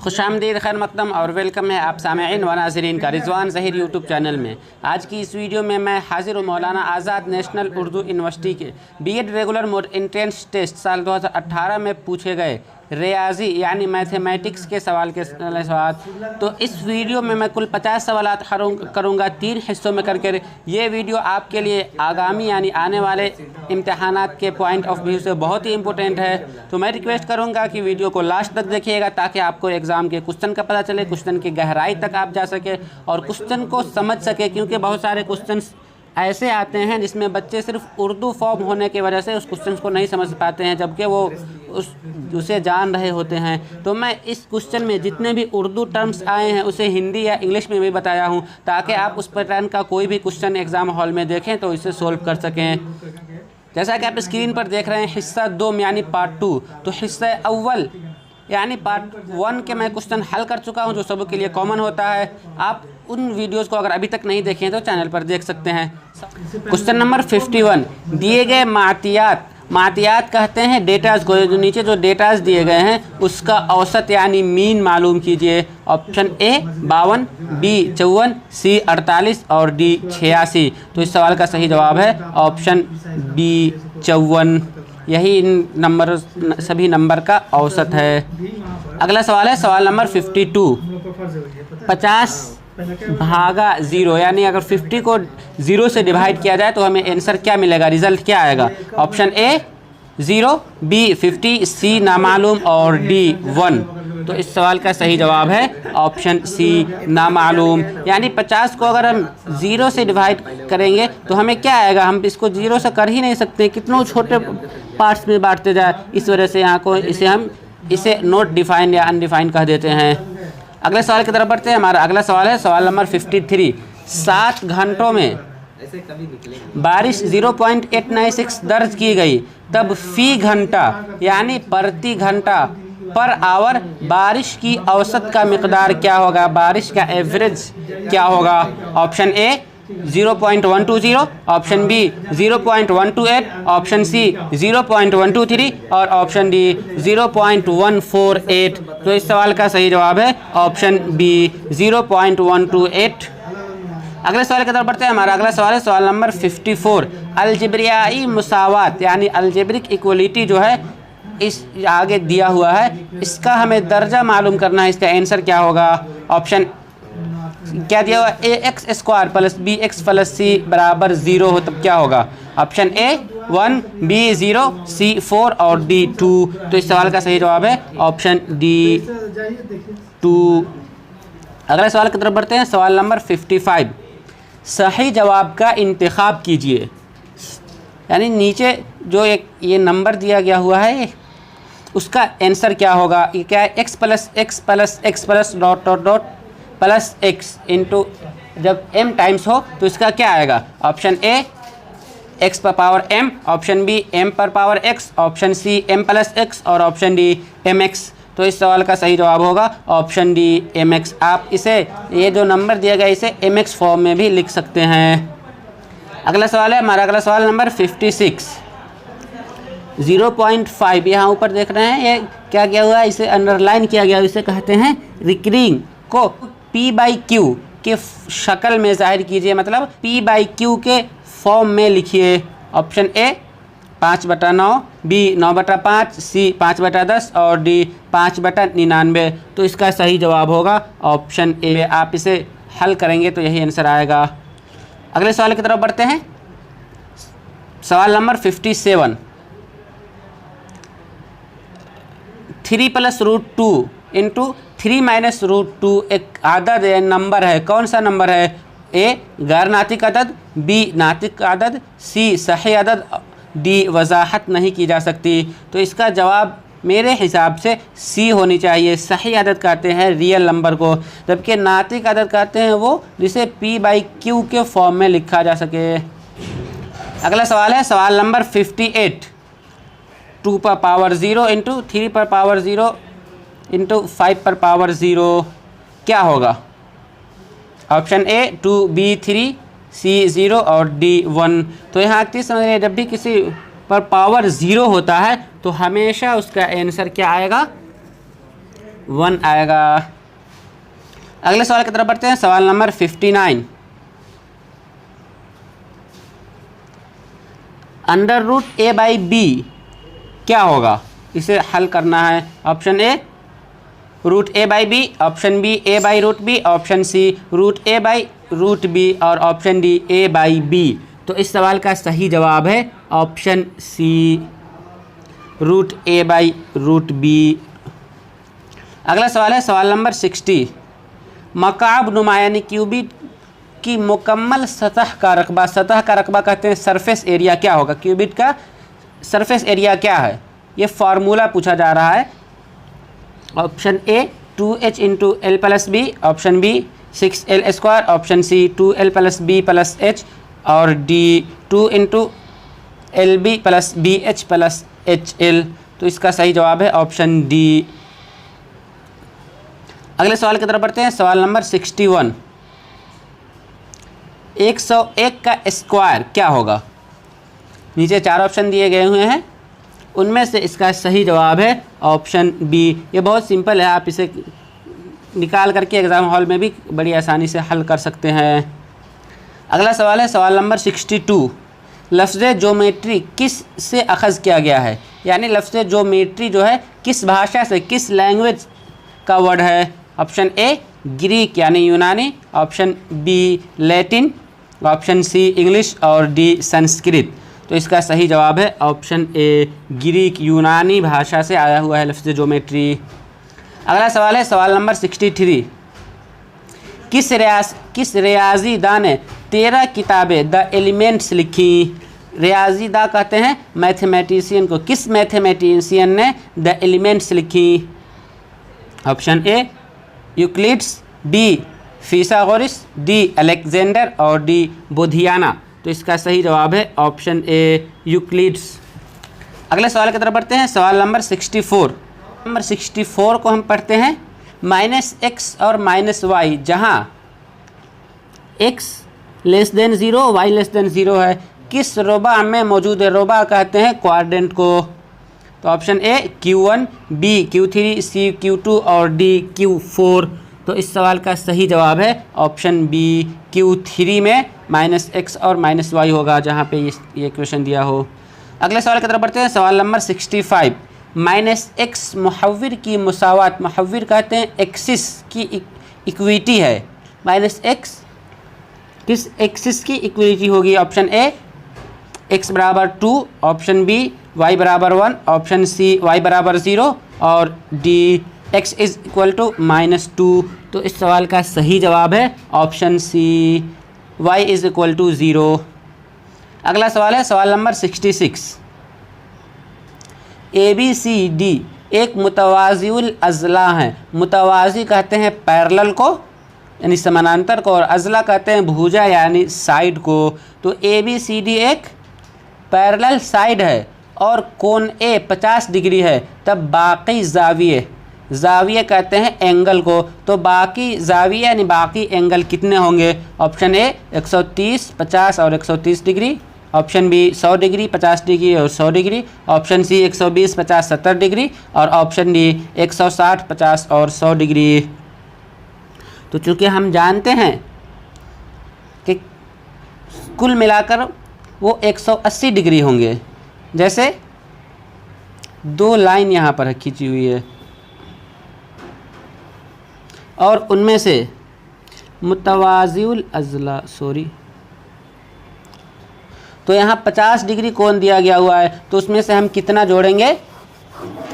खुशामदीद, खैर मकदम और वेलकम है आप सामेईन व नाज़रीन का रिजवान ज़हीर यूट्यूब चैनल में। आज की इस वीडियो में मैं हाजिर हूँ मौलाना आज़ाद नेशनल उर्दू यूनिवर्सिटी के BEd regular mode entrance test साल 2018 में पूछे गए रियाजी यानी मैथमेटिक्स के सवाल। तो इस वीडियो में मैं कुल 50 सवालात करूँगा 3 हिस्सों में करके। ये वीडियो आपके लिए आगामी यानी आने वाले इम्तहानात के पॉइंट ऑफ व्यू से बहुत ही इम्पोर्टेंट है। तो मैं रिक्वेस्ट करूँगा कि वीडियो को लास्ट तक देखिएगा ताकि आपको एग्ज़ाम के क्वेश्चन का पता चले, क्वेश्चन की गहराई तक आप जा सके और क्वेश्चन को समझ सके, क्योंकि बहुत सारे क्वेश्चन ऐसे आते हैं जिसमें बच्चे सिर्फ उर्दू फॉर्म होने की वजह से उस क्वेश्चन को नहीं समझ पाते हैं, जबकि वो उसे जान रहे होते हैं। तो मैं इस क्वेश्चन में जितने भी उर्दू टर्म्स आए हैं उसे हिंदी या इंग्लिश में भी बताया हूं, ताकि आप उस पैटर्न का कोई भी क्वेश्चन एग्ज़ाम हॉल में देखें तो इसे सोल्व कर सकें। जैसा कि आप स्क्रीन पर देख रहे हैं हिस्सा 2 यानी पार्ट 2। तो हिस्सा अव्वल यानी पार्ट 1 के मैं क्वेश्चन हल कर चुका हूं जो सबों के लिए कॉमन होता है। आप उन वीडियोस को अगर अभी तक नहीं देखे हैं तो चैनल पर देख सकते हैं। क्वेश्चन नंबर 51, दिए गए मातियात कहते हैं डेटाज को। जो नीचे जो डेटाज दिए गए हैं उसका औसत यानी मीन मालूम कीजिए। ऑप्शन ए 52, बी 54, सी 48 और डी 86। तो इस सवाल का सही जवाब है ऑप्शन बी 54। यही इन नंबर सभी नंबर का औसत है। अगला सवाल है सवाल नंबर 52, 50 भागा 0 यानी अगर 50 को 0 से डिवाइड किया जाए तो हमें आंसर क्या मिलेगा, रिजल्ट क्या आएगा। ऑप्शन ए 0, बी 50, सी नामालूम और डी 1। तो इस सवाल का सही जवाब है ऑप्शन सी नामालूम। यानी 50 को अगर हम 0 से डिवाइड करेंगे तो हमें क्या आएगा, हम इसको 0 से कर ही नहीं सकते, कितनों छोटे पार्ट्स में बांटते जाए। इस वजह से यहाँ को इसे नॉट डिफाइंड या अनडिफाइंड कह देते हैं। अगले सवाल की तरफ बढ़ते हैं। हमारा अगला सवाल है सवाल नंबर 53, 7 घंटों में बारिश 0.896 दर्ज की गई, तब फी घंटा यानी प्रति घंटा पर आवर बारिश की औसत का मिकदार क्या होगा, बारिश का एवरेज क्या होगा। Option A 0.120, option B 0.128, option C 0.123 और ऑप्शन डी 0.148। तो इस सवाल का सही जवाब है ऑप्शन बी 0.128। अगले सवाल की तरफ बढ़ते हैं। हमारा अगला सवाल है सवाल नंबर 54, अलजेब्रियाई मुसावात यानी अलजेब्रिक इक्वलिटी जो है इस आगे दिया हुआ है, इसका हमें दर्जा मालूम करना है। इसका आंसर क्या होगा। ऑप्शन क्या दिया हुआ, A X square plus B X plus C बराबर 0 हो तब क्या होगा। ऑप्शन ए 1, बी 0, सी 4 और डी 2। तो इस सवाल का सही जवाब है ऑप्शन डी 2। अगले सवाल की तरफ बढ़ते हैं। सवाल नंबर 55, सही जवाब का इंतखाब कीजिए। यानी नीचे जो एक ये नंबर दिया गया हुआ है उसका आंसर क्या होगा। ये क्या है, x plus x plus x plus dot dot dot plus x into जब m टाइम्स हो तो इसका क्या आएगा। ऑप्शन ए x पर power m, option B m पर power x, option C m plus x और ऑप्शन डी mx। तो इस सवाल का सही जवाब होगा ऑप्शन डी mx। आप इसे ये जो नंबर दिया गया इसे mx फॉर्म में भी लिख सकते हैं। अगला सवाल है हमारा अगला सवाल नंबर 56, 0.5 यहाँ ऊपर देख रहे हैं ये क्या किया हुआ है, इसे अंडरलाइन किया गया, इसे कहते हैं रिकरिंग को p/q के शक्ल में जाहिर कीजिए, मतलब p/q के फॉर्म में लिखिए। ऑप्शन ए 5/9, बी 9/5, सी 5/10 और डी 5/99। तो इसका सही जवाब होगा ऑप्शन ए। आप इसे हल करेंगे तो यही आंसर आएगा। अगले सवाल की तरफ बढ़ते हैं। सवाल नंबर 57, 3 + √2 इंटू 3 - √2 एक आदद है, नंबर है। कौन सा नंबर है। ए गैर नातिक अदद, बी नातिक अदद, सी सही अदद, डी वजाहत नहीं की जा सकती। तो इसका जवाब मेरे हिसाब से सी होनी चाहिए। सही अदद कहते हैं रियल नंबर को, जबकि नातिक अदद कहते हैं वो जिसे p/q के फॉर्म में लिखा जा सके। अगला सवाल है सवाल नंबर 58, 2 पर पावर 0 इंटू 3 पर पावर 0 इंटू 5 पर पावर 0 क्या होगा। ऑप्शन ए 2, बी 3, सी 0 और डी 1। तो यहाँ चीज़ समझ रहे, जब भी किसी पर पावर 0 होता है तो हमेशा उसका आंसर क्या आएगा, 1 आएगा। अगले सवाल की तरफ बढ़ते हैं, सवाल number 59। Under root A by B क्या होगा, इसे हल करना है। Option A root A by B, option B A by root B, option C root A by root B और option D A by B. तो इस सवाल का सही जवाब है option C root A by root B. अगला सवाल है सवाल नंबर 60। मकाब नुमा यानी क्यूबिट की मुकम्मल सतह का रकबा, सतह का रकबा कहते हैं सरफेस एरिया, क्या होगा, क्यूबिट का सरफेस एरिया क्या है, ये फार्मूला पूछा जा रहा है। Option A 2h into L plus B, option B 6l square, option C 2l plus B plus H और D 2 into L B plus B H plus H L. तो इसका सही जवाब है ऑप्शन डी। अगले सवाल की तरफ बढ़ते हैं, सवाल नंबर 61। 101 का स्क्वायर क्या होगा, नीचे 4 ऑप्शन दिए गए हुए हैं, उनमें से इसका सही जवाब है ऑप्शन बी। ये बहुत सिंपल है, आप इसे निकाल करके एग्ज़ाम हॉल में भी बड़ी आसानी से हल कर सकते हैं। अगला सवाल है सवाल नंबर 62। लफ्ज़ ज्योमेट्री किस से अखज़ किया गया है, यानी लफ्ज़ ज्योमेट्री जो है किस भाषा से, किस लैंग्वेज का वर्ड है। ऑप्शन ए ग्रीक यानी यूनानी, option B Latin, option C English और डी संस्कृत। तो इसका सही जवाब है ऑप्शन ए ग्रीक यूनानी भाषा से आया हुआ है लफ्ज़ ज्योमेट्री। अगला सवाल है सवाल नंबर 63। किस रियाजी दा ने 13 किताबें द एलिमेंट्स लिखी। रियाजी दा कहते हैं मैथमेटिशियन को, किस मैथमेटिशियन ने द एलिमेंट्स लिखी। Option A Euclid's, D Pythagoras, D Alexander और डी बोधियाना। तो इसका सही जवाब है ऑप्शन ए यूक्लिड्स। अगले सवाल की तरफ बढ़ते हैं, सवाल नंबर 64। नंबर 64 को हम पढ़ते हैं -x और -y, जहाँ x less than 0 y less than 0 है, किस रोबा में मौजूद है, रोबा कहते हैं क्वाड्रेंट को। तो option A Q1, B Q3, C Q2 और डी Q4। तो इस सवाल का सही जवाब है ऑप्शन बी Q3 में -x और -y होगा, जहाँ पे ये क्वेश्चन दिया हो। अगले सवाल की तरफ बढ़ते हैं, सवाल नंबर 65। -x मुहव्विर की मुसावात, मुहव्विर कहते हैं एक्सिस की इक्विटी है, -x किस एक्सिस की इक्विटी होगी। ऑप्शन ए x बराबर 2, ऑप्शन बी y बराबर 1, ऑप्शन सी y बराबर 0 और d x is equal to -2। तो इस सवाल का सही जवाब है option C y is equal to 0। अगला सवाल है सवाल नंबर 66। ABCD एक मुतवाज़िउल अज़ला है, मुतवाज़ी कहते हैं पैरेलल को यानी समानांतर को, और अज़ला कहते हैं भुजा यानी साइड को। तो ABCD एक पैरेलल साइड है और कोण ए 50 डिग्री है, तब बाकी जाविये कहते हैं एंगल को। तो बाकी जाविये यानी बाकी एंगल कितने होंगे। ऑप्शन ए 130, 50 और 130 degree, option B 100 degree, 50 degree और 100 डिग्री, ऑप्शन सी 120, 50, 70 डिग्री और ऑप्शन डी 160, 50 और 100 डिग्री। तो चूँकि हम जानते हैं कि कुल मिलाकर वो 180 डिग्री होंगे, जैसे 2 लाइन यहाँ पर खींची हुई है और उनमें से मुतवाज़िउल अज़ला तो यहाँ 50 डिग्री कोण दिया गया हुआ है, तो उसमें से हम कितना जोड़ेंगे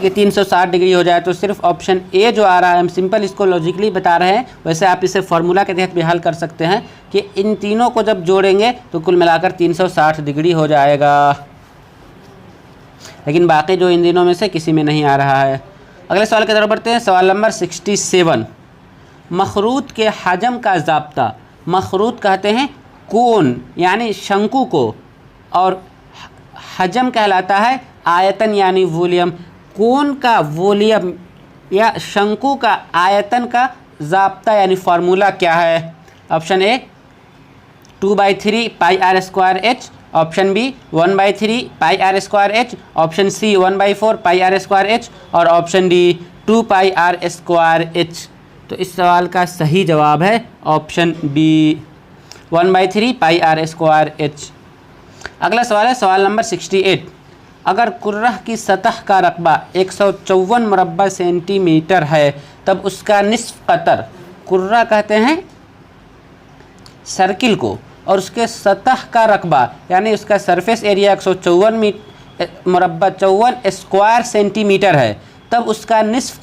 कि 360 डिग्री हो जाए। तो सिर्फ ऑप्शन ए जो आ रहा है, हम सिंपल इसको लॉजिकली बता रहे हैं, वैसे आप इसे फार्मूला के तहत भी हल कर सकते हैं कि इन तीनों को जब जोड़ेंगे तो कुल मिलाकर 360 डिग्री हो जाएगा, लेकिन बाकी जो इन दिनों में से किसी में नहीं आ रहा है। अगले सवाल की तरफ बढ़ते हैं, सवाल नंबर 67। मखरूत के हजम का ज़ाब्ता, मखरूत कहते हैं कोण यानी शंकु को, और हजम कहलाता है आयतन यानी वॉल्यूम। कोण का वॉल्यूम या शंकु का आयतन का ज़ाब्ता यानी फार्मूला क्या है। Option A 2/3 πr²h, option B 1/3 πr²h, option C 1/4 πr²h और option D 2 pi r square h. तो इस सवाल का सही जवाब है option B 1/3 pi r square h. अगला सवाल है सवाल नंबर 68। अगर कुर्रह की सतह का रकबा 154 मुरब्बा सेंटीमीटर है तब उसका निस्फ कतर, कुर्रा कहते हैं सर्किल को, और उसके सतह का रकबा यानी उसका सरफेस एरिया 154 मुरब्बा 54 स्क्वायर सेंटीमीटर है, तब उसका निस्फ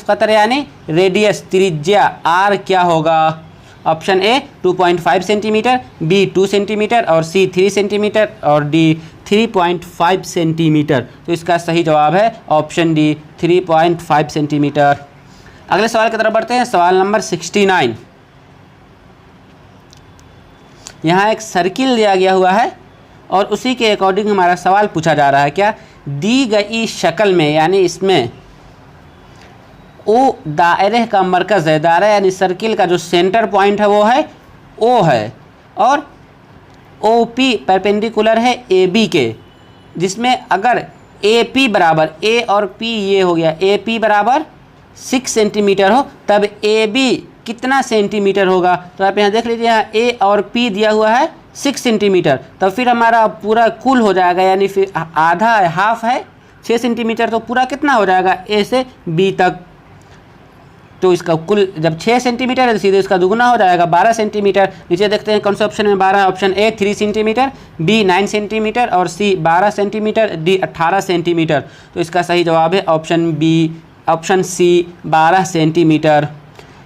कतर यानी रेडियस त्रिज्या आर क्या होगा? Option A 2.5 centimetre, B 2 centimetre और सी 3 सेंटीमीटर और डी 3.5 सेंटीमीटर। तो इसका सही जवाब है ऑप्शन डी 3.5 सेंटीमीटर। अगले सवाल की तरफ बढ़ते हैं, सवाल नंबर 69। यहाँ एक सर्किल दिया गया हुआ है और उसी के अकॉर्डिंग हमारा सवाल पूछा जा रहा है। क्या दी गई शक्ल में, यानी इसमें ओ दायरे का मरकज़ है, दायरा यानी सर्किल का जो सेंटर पॉइंट है वो है ओ है, और ओ पी परपेंडिकुलर है ए बी के, जिसमें अगर ए पी बराबर ए और पी ये हो गया, ए पी बराबर 6 सेंटीमीटर हो तब ए बी कितना सेंटीमीटर होगा? तो आप यहाँ देख लीजिए, यहाँ ए और पी दिया हुआ है 6 सेंटीमीटर, तो फिर हमारा पूरा कुल हो जाएगा, यानी फिर आधा हाफ है 6 सेंटीमीटर, तो पूरा कितना हो जाएगा ए से बी तक। तो इसका कुल जब 6 सेंटीमीटर है तो सीधे इसका दुगुना हो जाएगा 12 सेंटीमीटर। नीचे देखते हैं कौन सा ऑप्शन में 12 है। Option A 3 centimetre, B 9 centimetre और सी 12 सेंटीमीटर, डी 18 सेंटीमीटर। तो इसका सही जवाब है option B, option C 12 centimetre.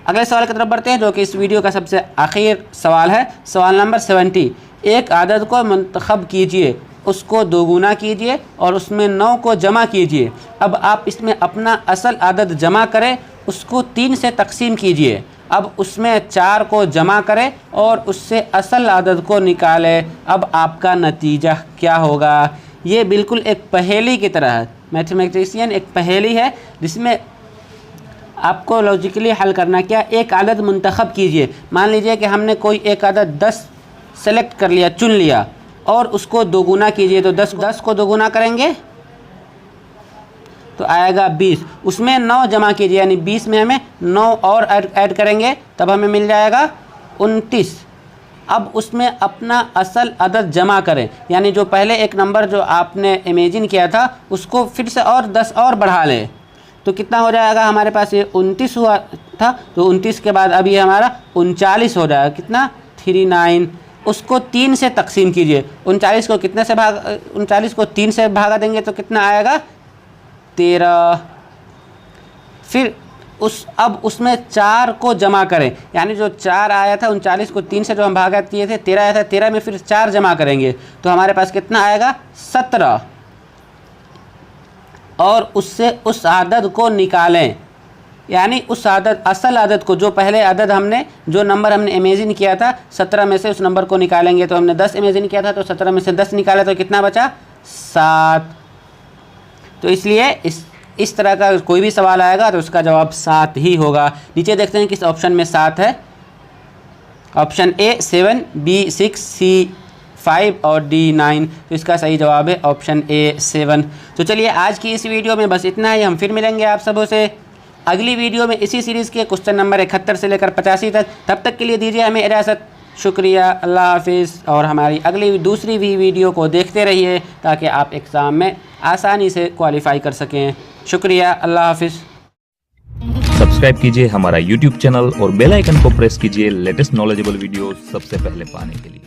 अगले सवाल की तरफ बढ़ते हैं जो कि इस वीडियो का सबसे आखिर सवाल है, सवाल नंबर 70। एक आदद को मुंतखब कीजिए, उसको दोगुना कीजिए और उसमें 9 को जमा कीजिए। अब आप इसमें अपना असल आदद जमा करें, उसको 3 से तकसीम कीजिए। अब उसमें 4 को जमा करें और उससे असल आदद को निकालें। अब आपका नतीजा क्या होगा? ये बिल्कुल एक पहेली की तरह है। मैथमेटिशियन एक पहेली है जिसमें आपको लॉजिकली हल करना क्या, एक आदद मुंतखब कीजिए। मान लीजिए कि हमने कोई एक आदद 10 सेलेक्ट कर लिया, चुन लिया, और उसको दोगुना कीजिए। तो 10 को दोगुना करेंगे तो आएगा 20, उसमें 9 जमा कीजिए, यानी 20 में हमें 9 और ऐड करेंगे तब हमें मिल जाएगा 29। अब उसमें अपना असल अदद जमा करें, यानी जो पहले एक नंबर जो आपने इमेजिन किया था उसको फिर से और 10 और बढ़ा लें, तो कितना हो जाएगा? हमारे पास ये 29 हुआ था, तो 29 के बाद अब ये हमारा 39 हो जाएगा। कितना? 39। उसको 3 से तकसीम कीजिए। 39 को कितने से 39 को 3 से भागा देंगे तो कितना आएगा? 13। फिर अब उसमें 4 को जमा करें, यानी जो 4 आया था 39 को 3 से जो हम भागा किए थे 13 आया था, 13 में फिर 4 जमा करेंगे तो हमारे पास कितना आएगा? 17। और उससे उस आदद को निकालें, यानी उस आदद असल आदद को, जो पहले आदद हमने जो नंबर हमने इमेजिन किया था 17 में से उस नंबर को निकालेंगे। तो हमने 10 इमेजिन किया था तो 17 में से 10 निकाला तो कितना बचा? 7। तो इसलिए इस तरह का कोई भी सवाल आएगा तो उसका जवाब 7 ही होगा। नीचे देखते हैं किस ऑप्शन में 7 है। ऑप्शन ए 7, बी 6, सी 5 और डी 9। तो इसका सही जवाब है ऑप्शन ए 7। तो चलिए आज की इस वीडियो में बस इतना ही। हम फिर मिलेंगे आप सबों से अगली वीडियो में इसी सीरीज़ के क्वेश्चन नंबर 71 से लेकर 85 तक। तब तक के लिए दीजिए हमें इजाज़त। शुक्रिया, अल्लाह हाफिज़। और हमारी अगली दूसरी भी वीडियो को देखते रहिए ताकि आप एग्ज़ाम में आसानी से क्वालिफाई कर सकें। शुक्रिया, अल्लाह हाफिज़। सब्सक्राइब कीजिए हमारा YouTube चैनल और बेल आइकन को प्रेस कीजिए लेटेस्ट नॉलेजेबल वीडियो सबसे पहले पाने के लिए।